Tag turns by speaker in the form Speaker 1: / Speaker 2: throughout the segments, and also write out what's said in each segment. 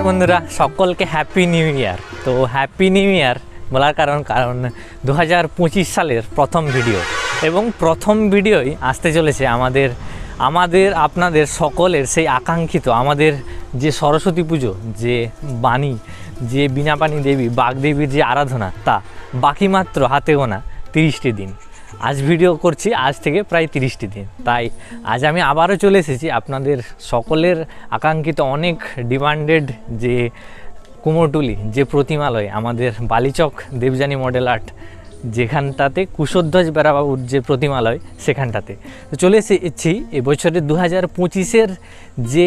Speaker 1: বন্ধুরা, সকলকে happy new year. তো হ্যাপি নিউ ইয়ার বলার কারণ 2025 সালের প্রথম ভিডিও, এবং প্রথম ভিডিওই আসতে চলেছে আমাদের আপনাদের সকলের সেই আকাঙ্ক্ষিত আমাদের যে সরস্বতী পুজো, যে বাণী, যে বীণাপাণি দেবী বাগদেবীর যে আরাধনা, তা বাকি মাত্র হাতে গোনা 30টি দিন। আজ ভিডিও করছি আজ থেকে প্রায় 30টি দিন। তাই আজ আমি আবারও চলে এসেছি আপনাদের সকলের আকাঙ্ক্ষিত অনেক ডিমান্ডেড যে কুমোরটুলি যে প্রতিমালয়, আমাদের বালিচক দেবযানী মডেল আর্ট, যেখানটাতে কুশধ্বজ বেরাবাবুর যে প্রতিমালয়, সেখানটাতে তো চলে এসেছি এবছরের 2025-এর যে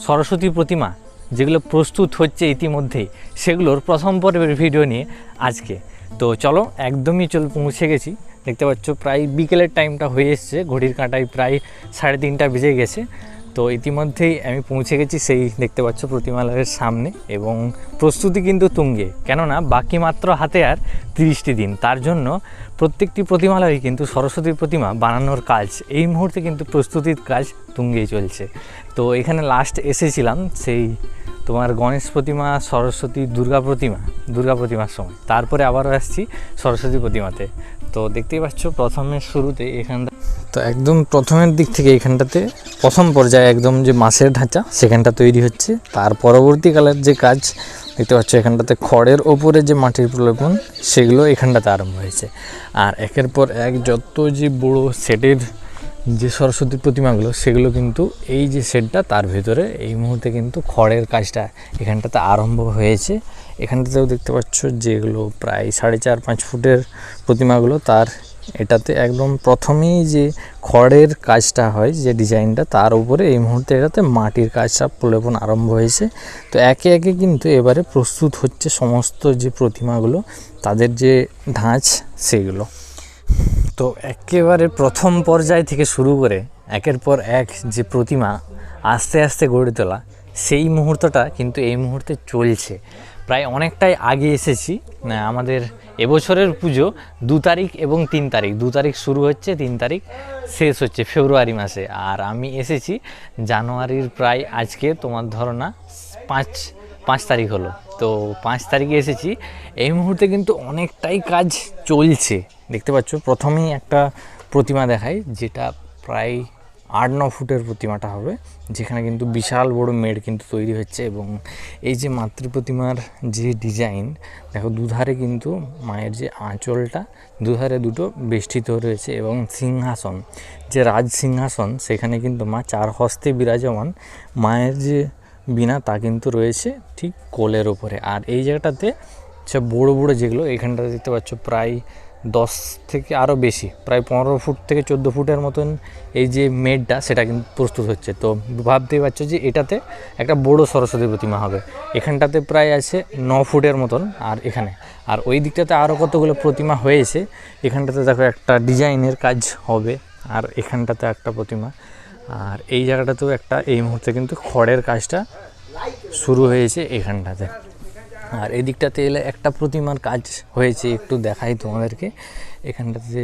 Speaker 1: সরস্বতী প্রতিমা যেগুলো প্রস্তুত হচ্ছে ইতিমধ্যেই, সেগুলোর প্রথম পর্বের ভিডিও নিয়ে আজকে। তো চলো, একদমই পৌঁছে গেছি। দেখতে পাচ্ছ প্রায় বিকেলের টাইমটা হয়ে এসছে, ঘড়ির কাঁটায় প্রায় 3:30 বেজে গেছে। তো ইতিমধ্যেই আমি পৌঁছে গেছি সেই দেখতে পাচ্ছ প্রতিমালয়ের সামনে, এবং প্রস্তুতি কিন্তু তুঙ্গে, কেননা বাকি মাত্র হাতে আর 30টি দিন। তার জন্য প্রত্যেকটি প্রতিমালয়ে কিন্তু সরস্বতী প্রতিমা বানানোর কাজ এই মুহূর্তে কিন্তু প্রস্তুতির কাজ তুঙ্গেই চলছে। তো এখানে লাস্ট এসেছিলাম সেই তোমার গণেশ প্রতিমা, সরস্বতী, দুর্গা প্রতিমার সময়, তারপরে আবারও আসছি সরস্বতী প্রতিমাতে। তো দেখতেই পাচ্ছ প্রথমের শুরুতে এখানটা, তো একদম প্রথমের দিক থেকে এখানটাতে প্রথম পর্যায়ে একদম যে মাছের ঢাঁচা সেখানটা তৈরি হচ্ছে। তার পরবর্তীকালের যে কাজ দেখতে পাচ্ছ এখানটাতে খড়ের ওপরে যে মাটির প্রলেপন, সেগুলো এখানটাতে আরম্ভ হয়েছে। আর একের পর এক যত যে বড়ো সেটের যে সরস্বতী প্রতিমাগুলো, সেগুলো কিন্তু এই যে সেটটা তার ভেতরে এই মুহূর্তে কিন্তু খড়ের কাজটা এখানটাতে আরম্ভ হয়েছে। এখানটাতেও দেখতে পাচ্ছ যেগুলো প্রায় 4.5-5 ফুটের প্রতিমাগুলো, তার এটাতে একদম প্রথমেই যে খড়ের কাজটা হয়, যে ডিজাইনটা, তার উপরে এই মুহূর্তে এটাতে মাটির কাজটা প্রলেপন আরম্ভ হয়েছে। তো একে একে কিন্তু এবারে প্রস্তুত হচ্ছে সমস্ত যে প্রতিমাগুলো, তাদের যে ধাঁচ সেগুলো। তো একেবারে প্রথম পর্যায় থেকে শুরু করে একের পর এক যে প্রতিমা আস্তে আস্তে গড়ে তোলা, সেই মুহূর্তটা কিন্তু এই মুহূর্তে চলছে। প্রায় অনেকটাই আগে এসেছি। আমাদের এবছরের পুজো 2 তারিখ এবং 3 তারিখ, 2 তারিখ শুরু হচ্ছে, 3 তারিখ শেষ হচ্ছে ফেব্রুয়ারি মাসে। আর আমি এসেছি জানুয়ারির প্রায় আজকে তোমার ধরো না 5 তারিখ হলো। তো 5 তারিখে এসেছি। এই মুহূর্তে কিন্তু অনেকটাই কাজ চলছে। দেখতে পাচ্ছ প্রথমেই একটা প্রতিমা দেখাই, যেটা প্রায় 8-9 ফুটের প্রতিমাটা হবে, যেখানে কিন্তু বিশাল বড় মেড় কিন্তু তৈরি হচ্ছে। এবং এই যে মাতৃ প্রতিমার যে ডিজাইন দেখো, দুধারে কিন্তু মায়ের যে আঁচলটা, দুধারে দুটো বেষ্টিত রয়েছে, এবং সিংহাসন, যে রাজ সিংহাসন, সেখানে কিন্তু মা 4 হস্তে বিরাজমান, মায়ের যে বীণা তা কিন্তু রয়েছে ঠিক কোলের ওপরে। আর এই জায়গাটাতে সব বড়ো বড়ো যেগুলো এখানটা দেখতে পাচ্ছ প্রায় 10 থেকে আরও বেশি, প্রায় 15 ফুট থেকে 14 ফুটের মতন এই যে মেডটা, সেটা কিন্তু প্রস্তুত হচ্ছে। তো ভাবতেই পারছো যে এটাতে একটা বড় সরস্বতী প্রতিমা হবে। এখানটাতে প্রায় আছে 9 ফুটের মতন, আর এখানে আর ওই দিকটাতে আরও কতগুলো প্রতিমা হয়েছে। এখানটাতে দেখো একটা ডিজাইনের কাজ হবে, আর এখানটাতে একটা প্রতিমা, আর এই জায়গাটাতেও একটা এই মুহূর্তে কিন্তু খড়ের কাজটা শুরু হয়েছে এখানটাতে। আর এই দিকটাতে এলে একটা প্রতিমার কাজ হয়েছে, একটু দেখাই তোমাদেরকে। এখানটাতে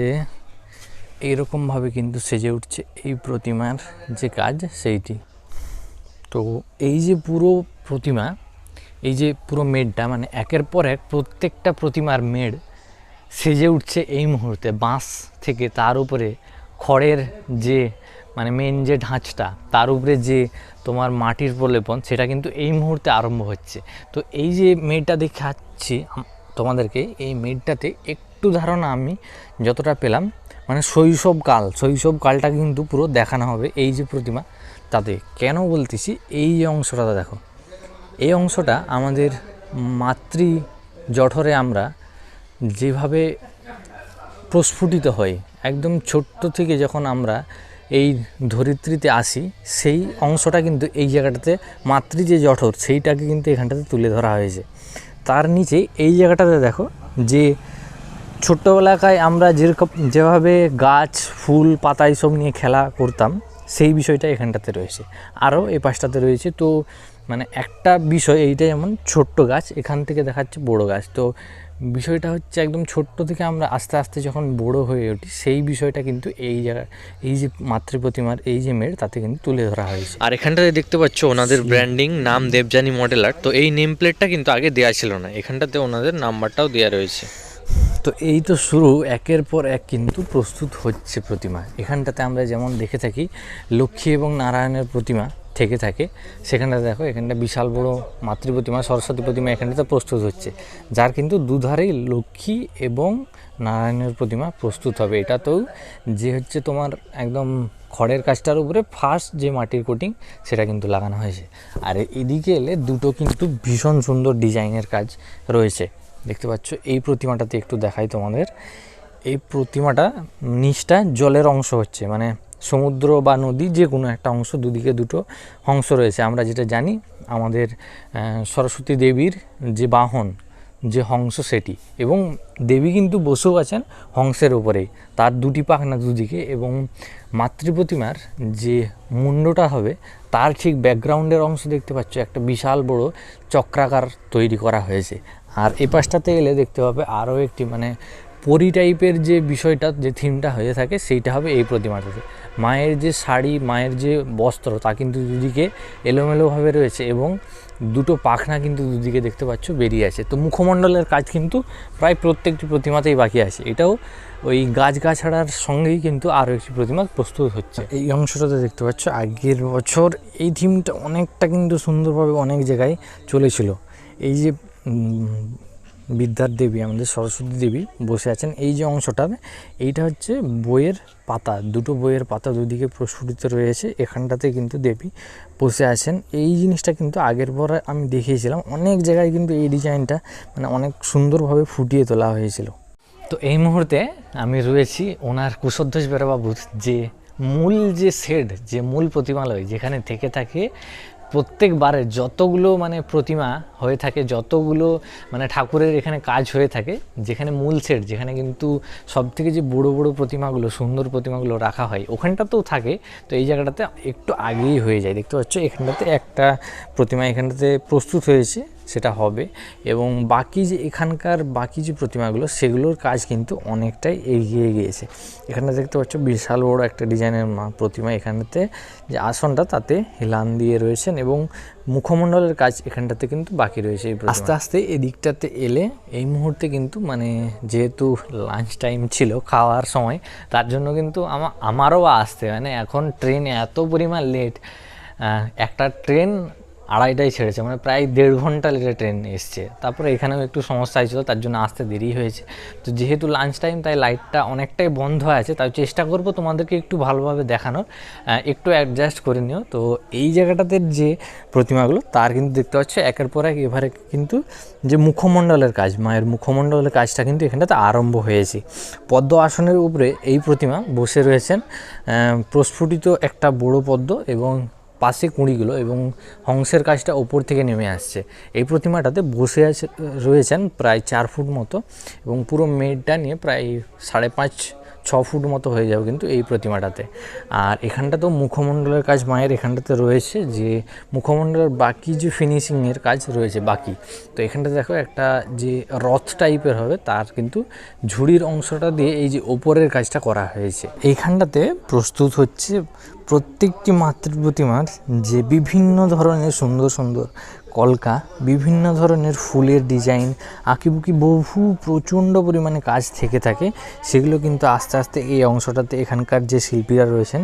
Speaker 1: এইরকমভাবে কিন্তু সেজে উঠছে এই প্রতিমার যে কাজ সেইটি। তো এই যে পুরো প্রতিমা, এই যে পুরো মেড়টা, মানে একের পর এক প্রত্যেকটা প্রতিমার মেড় সেজে উঠছে এই মুহূর্তে বাঁশ থেকে। তার উপরে খড়ের যে মানে মেন যে ঢাঁচটা, তার উপরে যে তোমার মাটির প্রলেপন, সেটা কিন্তু এই মুহূর্তে আরম্ভ হচ্ছে। তো এই যে মেয়েটা দেখাচ্ছি তোমাদেরকে, এই মেয়েটাতে একটু ধারণা আমি যতটা পেলাম, মানে শৈশবকালটা কিন্তু পুরো দেখানো হবে এই যে প্রতিমা তাতে। কেন বলতেছি, এই যে অংশটা দেখো, এই অংশটা আমাদের মাতৃ জঠরে আমরা যেভাবে প্রস্ফুটিত হয়, একদম ছোট্ট থেকে যখন আমরা এই ধরিত্রীতে আসি, সেই অংশটা কিন্তু এই জায়গাটাতে মাতৃ যে জঠর, সেইটাকে কিন্তু এখানটাতে তুলে ধরা হয়েছে। তার নিচে এই জায়গাটাতে দেখো, যে ছোট্টবেলাকায় আমরা যেভাবে গাছ, ফুল, পাতা এইসব নিয়ে খেলা করতাম, সেই বিষয়টা এখানটাতে রয়েছে। আরও এই পাশটাতে রয়েছে। তো মানে একটা বিষয় এইটা, যেমন ছোট্ট গাছ, এখান থেকে দেখাচ্ছে বড় গাছ। তো বিষয়টা হচ্ছে একদম ছোট্ট থেকে আমরা আস্তে আস্তে যখন বড় হয়ে উঠি সেই বিষয়টা কিন্তু এই জায়গায় এই যে মাতৃ প্রতিমার এই যে মেড় তাতে কিন্তু তুলে ধরা হয়েছে।
Speaker 2: আর এখানটাতে দেখতে পাচ্ছ ওনাদের ব্র্যান্ডিং নাম দেবযানী মডেল আর্ট। তো এই নেম প্লেটটা কিন্তু আগে দেওয়া ছিল না, এখানটাতে ওনাদের নাম্বারটাও দেওয়া রয়েছে।
Speaker 1: তো এই তো শুরু, একের পর এক কিন্তু প্রস্তুত হচ্ছে প্রতিমা। এখানটাতে আমরা যেমন দেখে থাকি লক্ষ্মী এবং নারায়ণের প্রতিমা থেকে থাকে, সেখানটাতে দেখো এখানটা বিশাল বড় মাতৃ প্রতিমা, সরস্বতী প্রতিমা এখানটাতে প্রস্তুত হচ্ছে, যার কিন্তু দুধারেই লক্ষ্মী এবং নারায়ণের প্রতিমা প্রস্তুত হবে। এটাতেও যে হচ্ছে তোমার একদম খড়ের কাজটার উপরে ফার্স্ট যে মাটির কোটিং সেটা কিন্তু লাগানো হয়েছে। আর এদিকে এলে দুটো কিন্তু ভীষণ সুন্দর ডিজাইনের কাজ রয়েছে, দেখতে পাচ্ছ। এই প্রতিমাটাতে একটু দেখাই তোমাদের, এই প্রতিমাটা নিচটা জলের অংশ হচ্ছে, মানে সমুদ্র বা নদী যে কোনো একটা অংশ, দুদিকে দুটো হংস রয়েছে। আমরা যেটা জানি আমাদের সরস্বতী দেবীর যে বাহন যে হংস সেটি, এবং দেবী কিন্তু বসেও আছেন হংসের উপরেই, তার দুটি পাখনা দুদিকে, এবং মাতৃ প্রতিমার যে মুন্ডটা হবে তার ঠিক ব্যাকগ্রাউন্ডের অংশ দেখতে পাচ্ছ একটা বিশাল বড় চক্রাকার তৈরি করা হয়েছে। আর এই পাশটাতে এলে দেখতে পাবে আরও একটি মানে পরি টাইপের যে বিষয়টা, যে থিমটা হয়ে থাকে সেইটা হবে এই প্রতিমাটাতে। মায়ের যে শাড়ি, মায়ের যে বস্ত্র তা কিন্তু দুদিকে এলোমেলোভাবে রয়েছে, এবং দুটো পাখনা কিন্তু দুদিকে দেখতে পাচ্ছ বেরিয়ে আছে। তো মুখমণ্ডলের কাজ কিন্তু প্রায় প্রত্যেকটি প্রতিমাতেই বাকি আছে। এটাও ওই গাছগাছড়ার সঙ্গেই কিন্তু আরও একটি প্রতিমা প্রস্তুত হচ্ছে। এই অংশটাতে দেখতে পাচ্ছ আগের বছর এই থিমটা অনেকটা কিন্তু সুন্দরভাবে অনেক জায়গায় চলেছিল। এই যে বিদ্যার দেবী আমাদের সরস্বতী দেবী বসে আছেন, এই যে অংশটা এইটা হচ্ছে বইয়ের পাতা, দুটো বইয়ের পাতা দুদিকে প্রস্ফুটিত রয়েছে, এখানটাতে কিন্তু দেবী বসে আছেন। এই জিনিসটা কিন্তু আগের পর আমি দেখিয়েছিলাম, অনেক জায়গায় কিন্তু এই ডিজাইনটা মানে অনেক সুন্দরভাবে ফুটিয়ে তোলা হয়েছিল। তো এই মুহূর্তে আমি রয়েছি ওনার কুশধ্বজ বেরাবাবুর যে মূল যে শেড, যে মূল প্রতিমালয় যেখানে থেকে থাকে প্রত্যেকবারে যতগুলো মানে প্রতিমা হয়ে থাকে, যতগুলো মানে ঠাকুরের এখানে কাজ হয়ে থাকে, যেখানে মূল সেট, যেখানে কিন্তু সবথেকে যে বড় বড় প্রতিমাগুলো, সুন্দর প্রতিমাগুলো রাখা হয় ওখানটাতেও থাকে। তো এই জায়গাটাতে একটু আগেই হয়ে যায়, দেখতে পাচ্ছ এখানটাতে একটা প্রতিমা এখানটাতে প্রস্তুত হয়েছে, সেটা হবে। এবং বাকি যে এখানকার বাকি যে প্রতিমাগুলো সেগুলোর কাজ কিন্তু অনেকটাই এগিয়ে গিয়েছে। এখানে দেখতে পাচ্ছ বিশাল বড় একটা ডিজাইনের প্রতিমা, এখানটাতে যে আসনটা তাতে হেলান দিয়ে রয়েছেন, এবং মুখমণ্ডলের কাজ এখানটাতে কিন্তু বাকি রয়েছে। আস্তে আস্তে এদিকটাতে এলে এই মুহূর্তে কিন্তু মানে যেহেতু লাঞ্চ টাইম ছিল, খাওয়ার সময়, তার জন্য কিন্তু আমারও আসতে মানে এখন ট্রেন এত পরিমাণ লেট, একটা ট্রেন 2:30টায় ছেড়েছে, মানে প্রায় 1.5 ঘন্টা লেটে ট্রেন এসছে। তারপরে এখানেও একটু সমস্যা হয়েছিল, তার জন্য আসতে দেরি হয়েছে। তো যেহেতু লাঞ্চ টাইম তাই লাইটটা অনেকটাই বন্ধ আছে, তাই চেষ্টা করব তোমাদেরকে একটু ভালোভাবে দেখানোর, একটু অ্যাডজাস্ট করে নিও। তো এই জায়গাটাতে যে প্রতিমাগুলো তার কিন্তু দেখতে পাচ্ছ একের পর এক এবারে কিন্তু যে মুখমণ্ডলের কাজ, মায়ের মুখমণ্ডলের কাজটা কিন্তু এখানটাতে আরম্ভ হয়েছে। পদ্ম আসনের উপরে এই প্রতিমা বসে রয়েছেন, প্রস্ফুটিত একটা বড় পদ্ম এবং পাশে কুঁড়িগুলো, এবং হংসের কাজটা ওপর থেকে নেমে আসছে। এই প্রতিমাটাতে বসে রয়েছেন প্রায় 4 ফুট মতো, এবং পুরো মেডটা নিয়ে প্রায় 5.5-6 ফুট মতো হয়ে যাবে কিন্তু এই প্রতিমাটাতে। আর এখানটাতেও মুখমণ্ডলের কাজ মায়ের এখানটাতে রয়েছে, যে মুখমণ্ডলের বাকি যে ফিনিশিংয়ের কাজ রয়েছে বাকি। তো এখানটাতে দেখো একটা যে রথ টাইপের হবে তার কিন্তু ঝুড়ির অংশটা দিয়ে এই যে ওপরের কাজটা করা হয়েছে। এইখানটাতে প্রস্তুত হচ্ছে প্রত্যেকটি মাতৃ প্রতিমার যে বিভিন্ন ধরনের সুন্দর সুন্দর কলকা, বিভিন্ন ধরনের ফুলের ডিজাইন, আঁকিবুকি বহু প্রচণ্ড পরিমাণে কাজ থেকে থাকে, সেগুলো কিন্তু আস্তে আস্তে এই অংশটাতে এখানকার যে শিল্পীরা রয়েছেন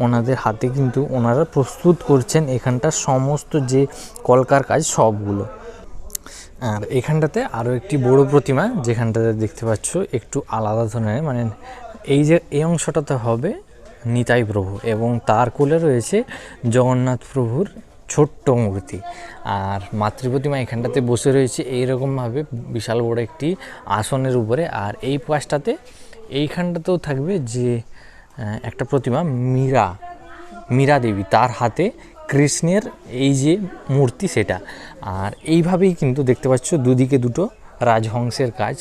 Speaker 1: ওনাদের হাতে কিন্তু ওনারা প্রস্তুত করছেন এখানটার সমস্ত যে কলকার কাজ সবগুলো। আর এখানটাতে আরও একটি বড় প্রতিমা যেখানটাতে দেখতে পাচ্ছ একটু আলাদা ধরনের, মানে এই অংশটাতে হবে নিতাই প্রভু, এবং তার কোলে রয়েছে জগন্নাথ প্রভুর ছোট্ট মূর্তি। আর মাতৃ প্রতিমা এখানটাতে বসে রয়েছে এইরকমভাবে বিশাল বড় একটি আসনের উপরে। আর এই পাশটাতে এইখানটাতেও থাকবে যে একটা প্রতিমা মীরা দেবী, তার হাতে কৃষ্ণের এই যে মূর্তি সেটা। আর এইভাবেই কিন্তু দেখতে পাচ্ছ দুদিকে দুটো রাজহংসের কাজ,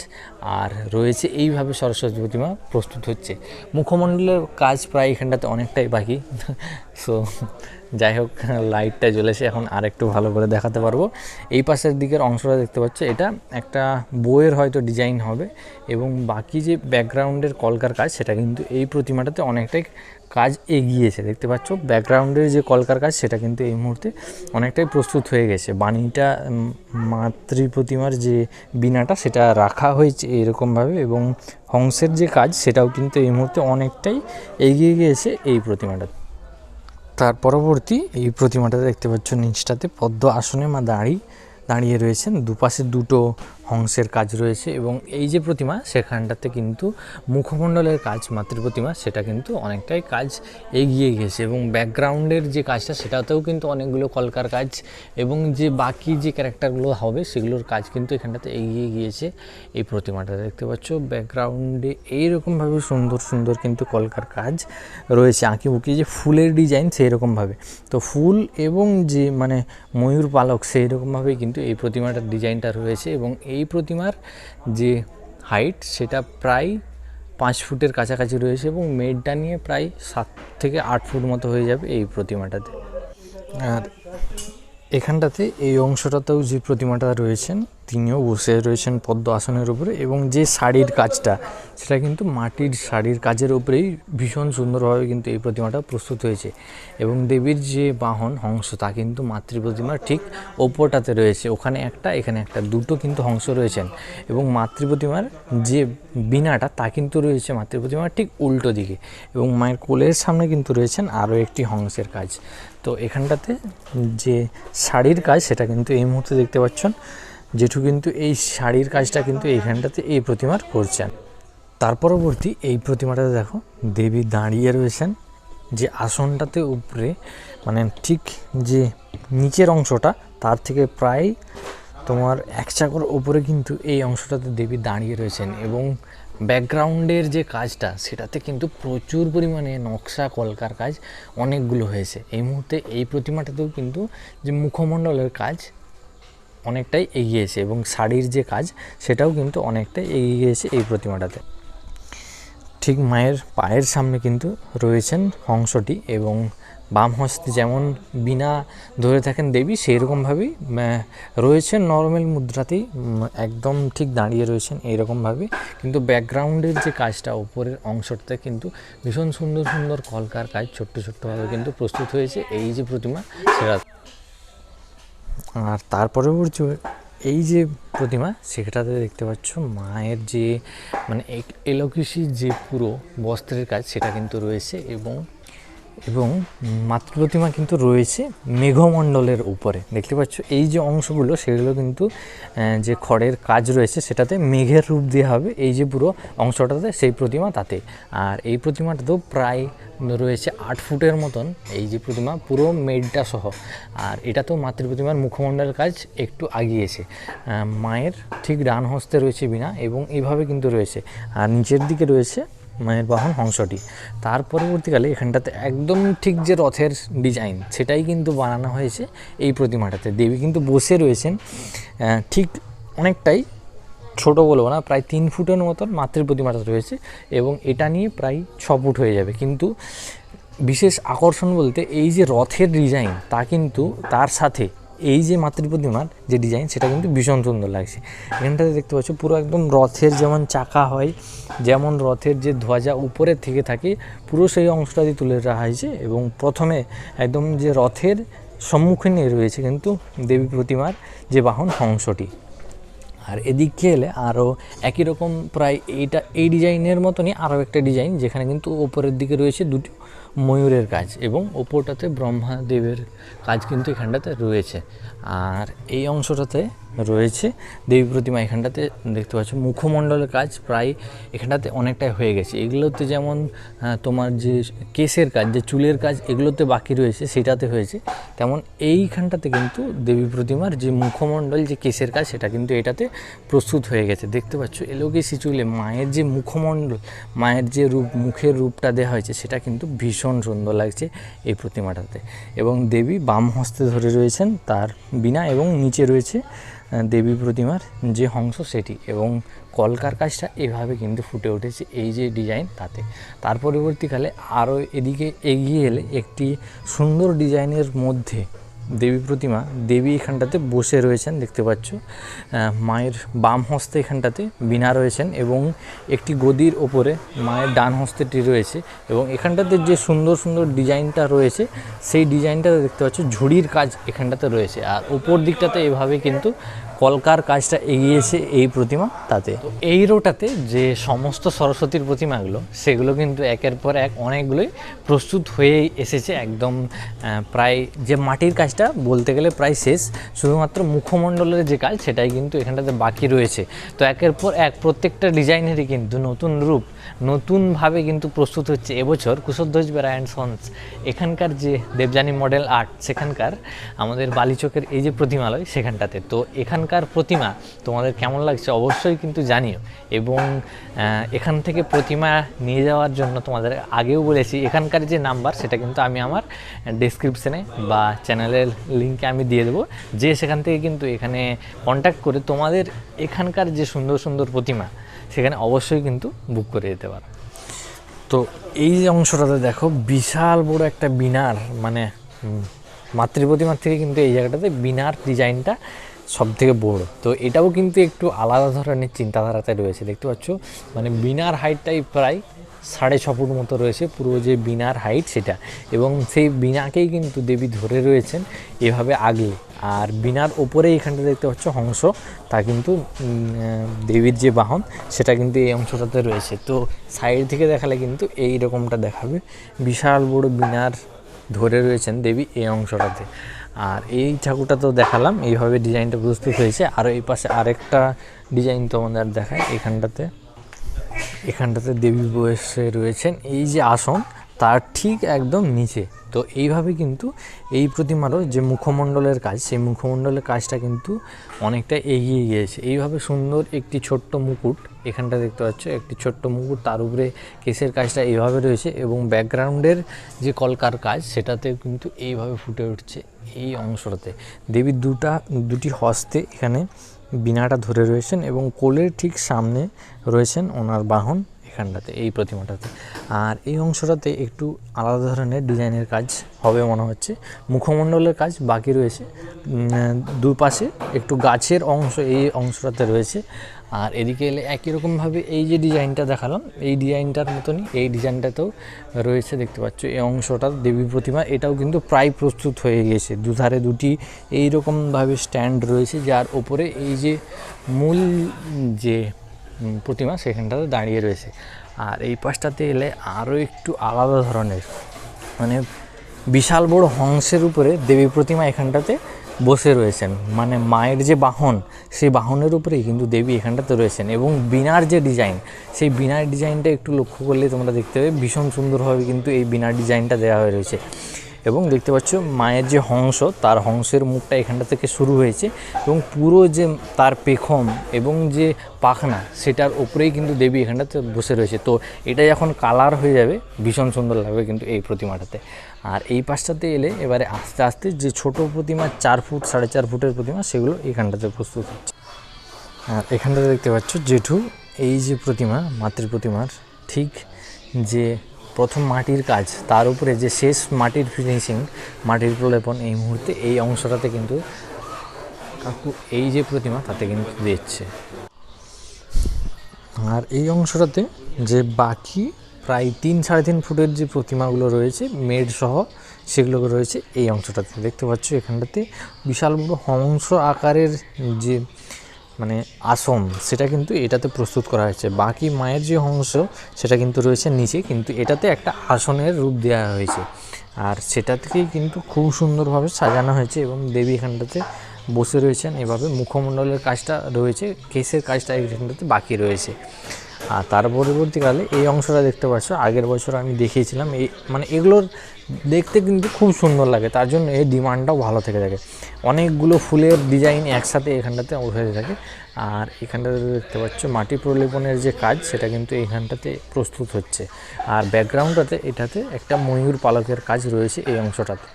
Speaker 1: আর রয়েছে এইভাবে সরস্বতী প্রতিমা প্রস্তুত হচ্ছে। মুখমণ্ডলের কাজ প্রায় এখানটাতে অনেকটাই বাকি। সো যাই হোক, লাইটটা জ্বলেছে, এখন আর একটু ভালো করে দেখাতে পারবো। এই পাশের দিকের অংশটা দেখতে পাচ্ছ, এটা একটা বইয়ের হয়তো ডিজাইন হবে, এবং বাকি যে ব্যাকগ্রাউন্ডের কলকার কাজ সেটা কিন্তু এই প্রতিমাটাতে অনেকটাই কাজ এগিয়েছে। দেখতে পাচ্ছ ব্যাকগ্রাউন্ডের যে কলকার কাজ সেটা কিন্তু এই মুহূর্তে অনেকটাই প্রস্তুত হয়ে গেছে। বাণীটা মাতৃ প্রতিমার যে বীণাটা সেটা রাখা হয়েছে এরকমভাবে, এবং হংসের যে কাজ সেটাও কিন্তু এই মুহূর্তে অনেকটাই এগিয়ে গিয়েছে এই প্রতিমাটা। তার পরবর্তী এই প্রতিমাটা দেখতে পাচ্ছ, নিচটাতে পদ্ম আসনে মা দাঁড়িয়ে রয়েছেন, দুপাশে দুটো হংসের কাজ রয়েছে, এবং এই যে প্রতিমা সেখানটাতে কিন্তু মুখমণ্ডলের কাজ মাতৃ প্রতিমা সেটা কিন্তু অনেকটাই কাজ এগিয়ে গিয়েছে, এবং ব্যাকগ্রাউন্ডের যে কাজটা সেটাতেও কিন্তু অনেকগুলো কলকার কাজ এবং যে বাকি যে ক্যারেক্টারগুলো হবে সেগুলোর কাজ কিন্তু এখানটাতে এগিয়ে গিয়েছে। এই প্রতিমাটা দেখতে পাচ্ছ ব্যাকগ্রাউন্ডে এইরকমভাবে সুন্দর সুন্দর কিন্তু কলকার কাজ রয়েছে, আঁকিবুকি যে ফুলের ডিজাইন সেই রকমভাবে। তো ফুল এবং যে মানে ময়ূর পালক সেই রকমভাবেই কিন্তু এই প্রতিমাটার ডিজাইনটা রয়েছে, এবং এই প্রতিমার যে হাইট সেটা প্রায় 5 ফুটের কাছাকাছি রয়েছে, এবং মেডটা নিয়ে প্রায় 7 থেকে 8 ফুট মতো হয়ে যাবে এই প্রতিমাটাতে। আর এখানটাতে এই অংশটাতেও যে প্রতিমাটা রয়েছেন তিনিও বসে রয়েছেন পদ্ম আসনের উপরে, এবং যে শাড়ির কাজটা সেটা কিন্তু মাটির শাড়ির কাজের উপরেই ভীষণ সুন্দরভাবে কিন্তু এই প্রতিমাটা প্রস্তুত হয়েছে, এবং দেবীর যে বাহন হংস তা কিন্তু মাতৃ প্রতিমার ঠিক ওপরটাতে রয়েছে, ওখানে একটা এখানে একটা, দুটো কিন্তু হংস রয়েছেন, এবং মাতৃ প্রতিমার যে বীণাটা তা কিন্তু রয়েছে মাতৃ প্রতিমার ঠিক উল্টো দিকে, এবং মায়ের কোলের সামনে কিন্তু রয়েছেন আরও একটি হংসের কাজ। তো এখানটাতে যে শাড়ির কাজ সেটা কিন্তু এই মুহূর্তে দেখতে পাচ্ছেন, জেঠু কিন্তু এই শাড়ির কাজটা কিন্তু এইখানটাতে এই প্রতিমার করছেন। তার পরবর্তী এই প্রতিমাটাতে দেখো দেবী দাঁড়িয়ে রয়েছেন, যে আসনটাতে উপরে মানে ঠিক যে নিচের অংশটা তার থেকে প্রায় তোমার 1 চাকর ওপরে কিন্তু এই অংশটাতে দেবী দাঁড়িয়ে রয়েছেন, এবং ব্যাকগ্রাউন্ডের যে কাজটা সেটাতে কিন্তু প্রচুর পরিমাণে নকশা কলকার কাজ অনেকগুলো হয়েছে। এই মুহূর্তে এই প্রতিমাটাতেও কিন্তু যে মুখমণ্ডলের কাজ অনেকটাই এগিয়েছে, এবং শাড়ির যে কাজ সেটাও কিন্তু অনেকটাই এগিয়ে গিয়েছে এই প্রতিমাটাতে। ঠিক মায়ের পায়ের সামনে কিন্তু রয়েছেন হংসটি, এবং বাম হস্তে যেমন বীণা ধরে থাকেন দেবী সেই রকমভাবেই রয়েছেন নর্মাল মুদ্রাতেই, একদম ঠিক দাঁড়িয়ে রয়েছেন এইরকমভাবে, কিন্তু ব্যাকগ্রাউন্ডের যে কাজটা উপরের অংশটাতে কিন্তু ভীষণ সুন্দর সুন্দর কলকার কাজ ছোট্ট ছোট্টভাবে কিন্তু প্রস্তুত হয়েছে এই যে প্রতিমা সেটা। আর তার পরবর্তী এই যে প্রতিমা সেটাতে দেখতে পাচ্ছ মায়ের যে মানে এলোকেশি যে পুরো বস্ত্রের কাজ সেটা কিন্তু রয়েছে, এবং মাতৃ প্রতিমা কিন্তু রয়েছে মেঘমণ্ডলের উপরে। দেখতে পাচ্ছ এই যে অংশগুলো সেগুলো কিন্তু যে খড়ের কাজ রয়েছে সেটাতে মেঘের রূপ দেওয়া হবে এই যে পুরো অংশটাতে সেই প্রতিমা তাতে। আর এই প্রতিমাটাতেও প্রায় রয়েছে 8 ফুটের মতন এই যে প্রতিমা পুরো মেডটা সহ। আর এটাতেও মাতৃ প্রতিমার মুখমণ্ডলের কাজ একটু আগিয়েছে। মায়ের ঠিক ডান হস্তে রয়েছে বীণা, এবং এইভাবে কিন্তু রয়েছে, আর নিচের দিকে রয়েছে মায়ের বাহন হংসটি। তার পরবর্তীকালে এখানটাতে একদম ঠিক যে রথের ডিজাইন সেটাই কিন্তু বানানো হয়েছে এই প্রতিমাটাতে। দেবী কিন্তু বসে রয়েছেন ঠিক অনেকটাই ছোট বলবো না, প্রায় 3 ফুটের মতন মাতৃ প্রতিমাটা রয়েছে, এবং এটা নিয়ে প্রায় 6 ফুট হয়ে যাবে। কিন্তু বিশেষ আকর্ষণ বলতে এই যে রথের ডিজাইন তা কিন্তু তার সাথে এই যে মাতৃ প্রতিমার যে ডিজাইন সেটা কিন্তু ভীষণ সুন্দর লাগছে। এখানটাতে দেখতে পাচ্ছ পুরো একদম রথের যেমন চাকা হয়, যেমন রথের যে ধ্বজা উপরের থেকে থাকে পুরো সেই অংশটাতে তুলে রাখা হয়েছে, এবং প্রথমে একদম যে রথের সম্মুখীনে রয়েছে কিন্তু দেবী প্রতিমার যে বাহন হংসটি। আর এদিকে এলে আরও একই রকম প্রায় এই ডিজাইনের মতনই আরও একটা ডিজাইন, যেখানে কিন্তু ওপরের দিকে রয়েছে দুটি ময়ূরের কাজ, এবং ওপরটাতে ব্রহ্মাদেবের কাজ কিন্তু এখানটাতে রয়েছে। আর এই অংশটাতে রয়েছে দেবী প্রতিমা। এখানটাতে দেখতে পাচ্ছ মুখমণ্ডলের কাজ প্রায় এখানটাতে অনেকটাই হয়ে গেছে। এগুলোতে যেমন তোমার যে কেশের কাজ, যে চুলের কাজ এগুলোতে বাকি রয়েছে সেটাতে হয়েছে, তেমন এইখানটাতে কিন্তু দেবী প্রতিমার যে মুখমণ্ডল যে কেশের কাজ সেটা কিন্তু এটাতে প্রস্তুত হয়ে গেছে। দেখতে পাচ্ছ এলোকেশি চুলে মায়ের যে মুখমণ্ডল, মায়ের যে রূপ, মুখের রূপটা দেওয়া হয়েছে সেটা কিন্তু ভীষণ সুন্দর লাগছে এই প্রতিমাটাতে। এবং দেবী বাম হস্তে ধরে রয়েছেন তার বীণা, এবং নিচে রয়েছে দেবী প্রতিমার যে অংশ সেটি, এবং কলকার কাজটা এভাবে কিন্তু ফুটে উঠেছে এই যে ডিজাইন তাতে। তার পরবর্তীকালে আরও এদিকে এগিয়ে এলে একটি সুন্দর ডিজাইনের মধ্যে দেবী প্রতিমা, দেবী এখানটাতে বসে রয়েছেন দেখতে পাচ্ছ। মায়ের বাম হস্তে এখানটাতে বীণা রয়েছেন এবং একটি গদির ওপরে মায়ের ডান হস্তেটি রয়েছে, এবং এখানটাতে যে সুন্দর সুন্দর ডিজাইনটা রয়েছে সেই ডিজাইনটা দেখতে পাচ্ছ ঝুড়ির কাজ এখানটাতে রয়েছে। আর উপর দিকটাতে এভাবে কিন্তু কলকার কাজটা এগিয়েছে এই প্রতিমা তাতে। তো এই রোটাতে যে সমস্ত সরস্বতীর প্রতিমাগুলো সেগুলো কিন্তু একের পর এক অনেকগুলোই প্রস্তুত হয়ে এসেছে একদম। প্রায় যে মাটির কাজটা বলতে গেলে প্রায় শেষ, শুধুমাত্র মুখমণ্ডলের যে কাজ সেটাই কিন্তু এখানটাতে বাকি রয়েছে। তো একের পর এক প্রত্যেকটা ডিজাইনেরই কিন্তু নতুন রূপ নতুনভাবে কিন্তু প্রস্তুত হচ্ছে এবছর কুশধ্বজ বেরা অ্যান্ড সন্স এখানকার যে দেবযানী মডেল আর্ট সেখানকার আমাদের বালিচকের এই যে প্রতিমালয় সেখানটাতে। তো এখানকার প্রতিমা তোমাদের কেমন লাগছে অবশ্যই কিন্তু জানিও, এবং এখান থেকে প্রতিমা নিয়ে যাওয়ার জন্য তোমাদের আগেও বলেছি এখানকার যে নাম্বার সেটা কিন্তু আমি আমার ডেসক্রিপশনে বা চ্যানেলের লিঙ্কে আমি দিয়ে দেবো, যে সেখান থেকে কিন্তু এখানে কন্ট্যাক্ট করে তোমাদের এখানকার যে সুন্দর সুন্দর প্রতিমা সেখানে অবশ্যই কিন্তু বুক করে যেতে পারো। তো এই যে অংশটাতে দেখো বিশাল বড় একটা বীণার, মানে মাতৃ প্রতিমার থেকে কিন্তু এই জায়গাটাতে বীণার ডিজাইনটা সব থেকে বড়। তো এটাও কিন্তু একটু আলাদা ধরনের চিন্তাধারাতে রয়েছে দেখতে পাচ্ছ, মানে বীণার হাইটটাই প্রায় 6.5 ফুট মতো রয়েছে পুরো যে বীণার হাইট সেটা, এবং সেই বীণাকেই কিন্তু দেবী ধরে রয়েছেন এভাবে আগলে। আর বীণার ওপরে এখানটা দেখতে পাচ্ছ হংস, তা কিন্তু দেবীর যে বাহন সেটা কিন্তু এই অংশটাতে রয়েছে। তো সাইড থেকে দেখালে কিন্তু এই রকমটা দেখাবে, বিশাল বড় বীণার ধরে রয়েছেন দেবী এই অংশটাতে। আর এই ঠাকুরটা তো দেখালাম এইভাবে ডিজাইনটা প্রস্তুত হয়েছে। আর এই পাশে আরেকটা ডিজাইন তোমাদের দেখায়, এখানটাতে দেবী বসে রয়েছেন এই যে আসন তার ঠিক একদম নিচে। তো এইভাবে কিন্তু এই প্রতিমারও যে মুখমণ্ডলের কাজ সেই মুখমণ্ডলের কাজটা কিন্তু অনেকটা এগিয়ে গিয়েছে। এইভাবে সুন্দর একটি ছোট্ট মুকুট এখানটা দেখতে পাচ্ছ, একটি ছোট্ট মুকুট, তার উপরে কেসের কাজটা এইভাবে রয়েছে, এবং ব্যাকগ্রাউন্ডের যে কলকার কাজ সেটাতে কিন্তু এইভাবে ফুটে উঠছে এই অংশটাতে। দেবীর দুটি হস্তে এখানে বীণাটা ধরে রয়েছেন, এবং কোলের ঠিক সামনে রয়েছেন ওনার বাহন এখানটাতে এই প্রতিমাটাতে। আর এই অংশটাতে একটু আলাদা ধরনের ডিজাইনের কাজ হবে মনে হচ্ছে, মুখমণ্ডলের কাজ বাকি রয়েছে। দুপাশে একটু গাছের অংশ এই অংশটাতে রয়েছে। আর এদিকে এলে একই রকমভাবে এই যে ডিজাইনটা দেখালাম এই ডিজাইনটার মতনই এই ডিজাইনটাতেও রয়েছে দেখতে পাচ্ছ এই অংশটা দেবী প্রতিমা। এটাও কিন্তু প্রায় প্রস্তুত হয়ে গিয়েছে, দুধারে দুটি এইরকমভাবে স্ট্যান্ড রয়েছে যার ওপরে এই যে মূল যে প্রতিমা সেখানটাতে দাঁড়িয়ে রয়েছে। আর এই পাশটাতে এলে আরও একটু আলাদা ধরনের, মানে বিশাল বড় হংসের উপরে দেবী প্রতিমা এখানটাতে বসে রয়েছেন, মানে মায়ের যে বাহন সেই বাহনের উপরেই কিন্তু দেবী এখানটাতে রয়েছেন। এবং বীণার যে ডিজাইন সেই বীণার ডিজাইনটা একটু লক্ষ্য করলে তোমরা দেখতে পাবে ভীষণ সুন্দরভাবে কিন্তু এই বীণার ডিজাইনটা দেওয়া হয়ে রয়েছে। এবং দেখতে পাচ্ছ মায়ের যে হংস তার হংসের মুখটা এখানটা থেকে শুরু হয়েছে, এবং পুরো যে তার পেখম এবং যে পাখনা সেটার ওপরেই কিন্তু দেবী এখানটাতে বসে রয়েছে। তো এটা যখন কালার হয়ে যাবে ভীষণ সুন্দর লাগবে কিন্তু এই প্রতিমাটাতে। আর এই পাশটাতে এলে এবারে আস্তে আস্তে যে ছোট প্রতিমা 4 ফুট 4.5 ফুটের প্রতিমা সেগুলো এখানটাতে প্রস্তুত হচ্ছে। আর এখানটাতে দেখতে পাচ্ছ জেঠু এই যে প্রতিমা মাতৃ প্রতিমার ঠিক যে প্রথম মাটির কাজ তার উপরে যে শেষ মাটির ফিনিশিং মাটির প্রলেপন এই মুহূর্তে এই অংশটাতে কিন্তু কাকু এই যে প্রতিমা তাতে কিন্তু দিচ্ছে। আর এই অংশটাতে যে বাকি প্রায় 3-3.5 ফুটের যে প্রতিমাগুলো রয়েছে মেড সহ সেগুলো রয়েছে এই অংশটাতে দেখতে পাচ্ছ। এখানটাতে বিশাল বড় হংস আকারের যে মানে আসন সেটা কিন্তু এটাতে প্রস্তুত করা হয়েছে। বাকি মায়ের যে অংশ সেটা কিন্তু রয়েছে নিচে, কিন্তু এটাতে একটা আসনের রূপ দেওয়া হয়েছে। আর সেটা থেকেই কিন্তু খুব সুন্দরভাবে সাজানো হয়েছে, এবং দেবী এখানটাতে বসে রয়েছেন এভাবে। মুখমণ্ডলের কাজটা রয়েছে, কেসের কাজটা এখানটাতে বাকি রয়েছে। আর তার পরবর্তীকালে এই অংশটা দেখতে পাচ্ছ আগের বছর আমি দেখিয়েছিলাম। এই মানে এগুলোর দেখতে কিন্তু খুব সুন্দর লাগে, তার জন্য এই ডিমান্ডটাও ভালো থেকে থাকে। অনেকগুলো ফুলের ডিজাইন একসাথে এখানটাতে হয়ে থাকে। আর এখানটাতে দেখতে পাচ্ছ মাটি প্রলেপনের যে কাজ সেটা কিন্তু এখানটাতে প্রস্তুত হচ্ছে। আর ব্যাকগ্রাউন্ডটাতে এটাতে একটা ময়ূর পালকের কাজ রয়েছে এই অংশটাতে।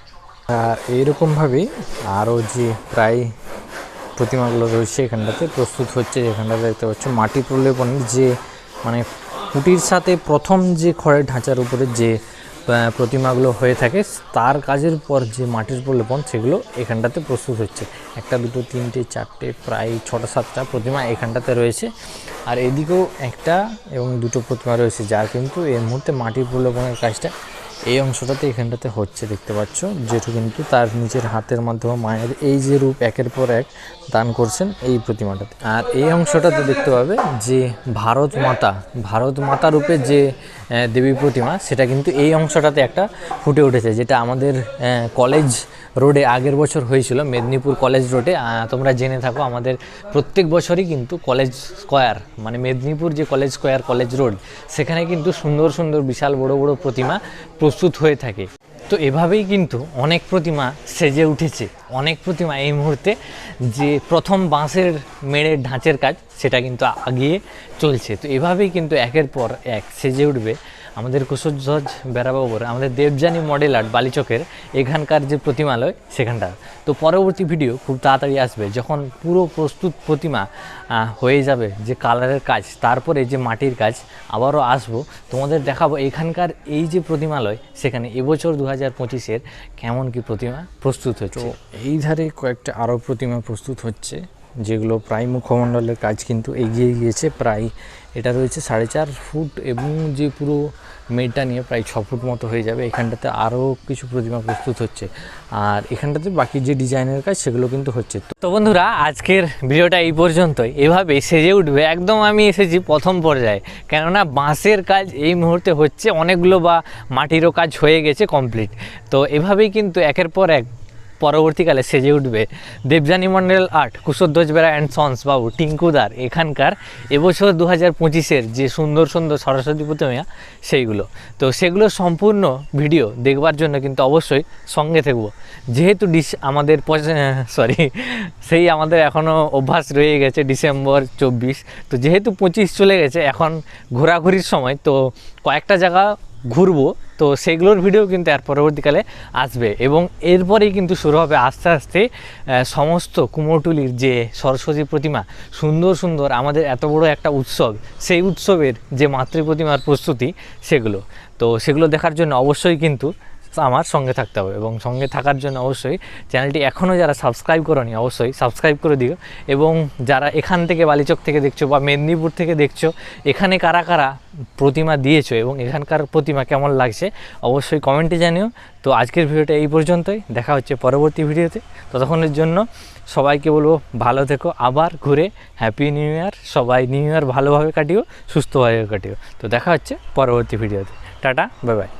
Speaker 1: আর এইরকমভাবেই আরও যে প্রায় প্রতিমাগুলো রয়েছে এখানটাতে প্রস্তুত হচ্ছে। এখানটাতে দেখতে পাচ্ছ মাটি প্রলেপনের যে মানে খুঁটির সাথে প্রথম যে খড়ের ঢাঁচার উপরে যে প্রতিমাগুলো হয়ে থাকে তার কাজের পর যে মাটির প্রলেপন সেগুলো এখানটাতে প্রস্তুত হচ্ছে। একটা দুটো তিনটে চারটে প্রায় 6-7টা প্রতিমা এখানটাতে রয়েছে। আর এদিকেও একটা এবং দুটো প্রতিমা রয়েছে যার কিন্তু এই মুহূর্তে মাটির প্রলেপনের কাজটা এই অংশটাতে এখানটাতে হচ্ছে দেখতে পাচ্ছ, যেটা কিন্তু তার নিজের হাতের মাধ্যমে মায়ের এই যে রূপ একের পর এক দান করছেন এই প্রতিমাটাতে। আর এই অংশটাতে দেখতে পাবে যে ভারত মাতা রূপে যে দেবী প্রতিমা সেটা কিন্তু এই অংশটাতে একটা ফুটে উঠেছে, যেটা আমাদের কলেজ রোডে আগের বছর হয়েছিল, মেদিনীপুর কলেজ রোডে। তোমরা জেনে থাকো আমাদের প্রত্যেক বছরই কিন্তু কলেজ স্কোয়ার মানে মেদিনীপুর যে কলেজ স্কোয়ার কলেজ রোড সেখানে কিন্তু সুন্দর সুন্দর বিশাল বড় বড় প্রতিমা প্রস্তুত হয়ে থাকে। তো এভাবেই কিন্তু অনেক প্রতিমা সেজে উঠেছে, অনেক প্রতিমা এই মুহূর্তে যে প্রথম বাঁশের মেড়ের ঢাঁচের কাজ সেটা কিন্তু আগিয়ে চলছে। তো এভাবেই কিন্তু একের পর এক সেজে উঠবে আমাদের কুশধ্বজ বেড়াবাবুর আমাদের দেবযানী মডেল আর্ট বালিচকের এখানকার যে প্রতিমালয় সেখানটা। তো পরবর্তী ভিডিও খুব তাড়াতাড়ি আসবে যখন পুরো প্রস্তুত প্রতিমা হয়ে যাবে, যে কালারের কাজ তারপরে যে মাটির কাজ আবারও আসবো তোমাদের দেখাবো এখানকার এই যে প্রতিমালয় সেখানে এবছর 2025-এর কেমন কি প্রতিমা প্রস্তুত হচ্ছে। এই ধারে কয়েকটা আরও প্রতিমা প্রস্তুত হচ্ছে যেগুলো প্রায় মুখমণ্ডলের কাজ কিন্তু এগিয়ে গিয়েছে। প্রায় এটা রয়েছে 4.5 ফুট এবং যে পুরো মেয়েটা নিয়ে প্রায় 6 ফুট মতো হয়ে যাবে। এখানটাতে আরও কিছু প্রতিমা প্রস্তুত হচ্ছে আর এখানটাতে বাকি যে ডিজাইনের কাজ সেগুলো কিন্তু হচ্ছে। তো বন্ধুরা আজকের ভিডিওটা এই পর্যন্তই। এভাবে সেজে উঠবে একদম আমি এসেছি প্রথম পর্যায়ে, কেননা বাঁশের কাজ এই মুহূর্তে হচ্ছে অনেকগুলো, বা মাটিরও কাজ হয়ে গেছে কমপ্লিট। তো এভাবেই কিন্তু একের পর এক পরবর্তীকালে সেজে উঠবে দেবযানী মন্ডল আর্ট কুশধ্বজ বেড়া অ্যান্ড সন্স বাবু টিঙ্কুদার এখানকার এবছর 2025-এর যে সুন্দর সুন্দর সরস্বতী প্রতিমা সেইগুলো। তো সেগুলো সম্পূর্ণ ভিডিও দেখবার জন্য কিন্তু অবশ্যই সঙ্গে থাকবো, যেহেতু আমাদের সেই আমাদের এখনও অভ্যাস রয়ে গেছে ডিসেম্বর 24। তো যেহেতু 25 চলে গেছে এখন ঘোরাঘুরির সময়, তো কয়েকটা জায়গা ঘুরবো, তো সেগুলোর ভিডিও কিন্তু এর পরবর্তীকালে আসবে এবং এরপরেই কিন্তু শুরু হবে আস্তে আস্তে সমস্ত কুমোরটুলির যে সরস্বতী প্রতিমা সুন্দর সুন্দর আমাদের এত বড় একটা উৎসব, সেই উৎসবের যে মাতৃ প্রতিমার প্রস্তুতি সেগুলো। তো সেগুলো দেখার জন্য অবশ্যই কিন্তু আমার সঙ্গে থাকতে হবে এবং সঙ্গে থাকার জন্য অবশ্যই চ্যানেলটি এখনও যারা সাবস্ক্রাইব করোনি অবশ্যই সাবস্ক্রাইব করে দিও। এবং যারা এখান থেকে বালিচক থেকে দেখছো বা মেদিনীপুর থেকে দেখছো এখানে কারা কারা প্রতিমা দিয়েছো এবং এখানকার প্রতিমা কেমন লাগছে অবশ্যই কমেন্টে জানিও। তো আজকের ভিডিওটা এই পর্যন্তই, দেখা হচ্ছে পরবর্তী ভিডিওতে। ততক্ষণের জন্য সবাইকে বলবো ভালো থেকো, আবার ঘুরে হ্যাপি নিউ ইয়ার। সবাই নিউ ইয়ার ভালোভাবে কাটিও, সুস্থভাবে কাটিও। তো দেখা হচ্ছে পরবর্তী ভিডিওতে। Tata, bye bye.